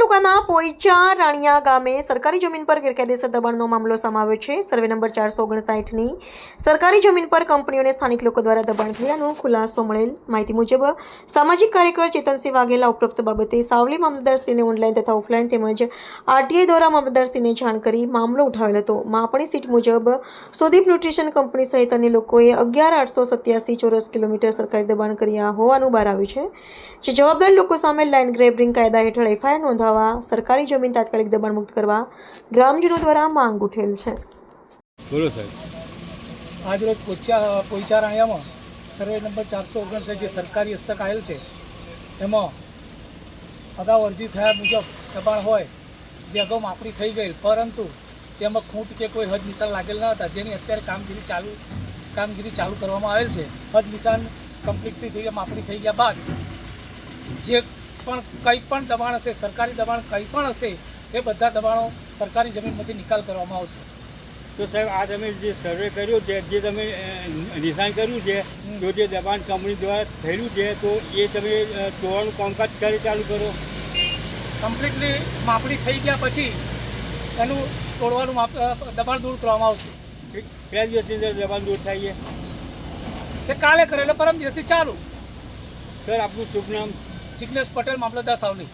તાલુકાના પોઈચા રાણિયા ગામે સરકારી જમીન પર ગેરકાયદેસર દબાણનો મામલો સામે આવ્યો છે। સર્વે નંબર 459ની સરકારી જમીન પર કંપનીઓને સ્થાનિક લોકો દ્વારા દબાણ થયાનો ખુલાસો મળેલ માહિતી મુજબ સામાજિક કાર્યકર ચેતનસિંહ વાઘેલા ઉપરોક્ત બાબતે સાવલી મામલતદારશ્રીને ઓનલાઈન તથા ઓફલાઈન તેમજ આરટીઆઈ દ્વારા મામલતદારશ્રીને જાણ કરી મામલો ઉઠાવેલ હતો। માપણી સીટ મુજબ સુદીપ ન્યુટ્રિશન કંપની સહિત અન્ય લોકોએ 11,887 ચોરસ કિલોમીટર સરકારી દબાણ કર્યા હોવાનું બહાર આવ્યું છે। જે જવાબદાર લોકો સામે લેન્ડ ગ્રેબિંગ કાયદા હેઠળ એફઆઈઆર નોંધાવવા સરકારી જમીન તાત્કાલિક દબાણ મુક્ત કરવા ગ્રામજનો દ્વારા માંગ ઉઠેલ છે। બોલો સાહેબ। આજ રોજ પોઈચા રાણિયામાં સર્વે નંબર 459 જે સરકારી હસ્તક આવેલ છે એમાં અગાઉ અરજી થયા મુજબ દબાણ હોય જે અગાઉ માપણી થઈ ગઈ, પરંતુ તેમાં ખૂંટ કે કોઈ હદ નિશાન લાગેલ ન હતા, જેની અત્યારે કામગીરી ચાલુ કરવામાં આવેલ છે। હદ નિશાન કમ્પ્લીટલી થઈ ગયા, માપણી થઈ ગયા બાદ જે પણ કંઈ પણ દબાણ હશે, સરકારી દબાણ કંઈ પણ હશે, એ બધા દબાણો સરકારી જમીનમાંથી નિકાલ કરવામાં આવશે। તો સાહેબ, આ તમે જે સર્વે કર્યો છે, જે તમે નિશાન કર્યું છે, તો જે દબાણ કંપની દ્વારા થયેલું છે, તો એ તમે તોડવાનું કામકાજ ક્યારે ચાલુ કરો? કમ્પ્લીટલી માપણી થઈ ગયા પછી એનું તોડવાનું દબાણ દૂર કરવામાં આવશે। કેટલા દિવસની અંદર દબાણ દૂર થાય છે? એ કાલે કરે એટલે પરમ દિવસથી ચાલુ। સર, આપનું શુભ નામ? જિગ્નેશ પટેલ, મામલતદાર સાવલી।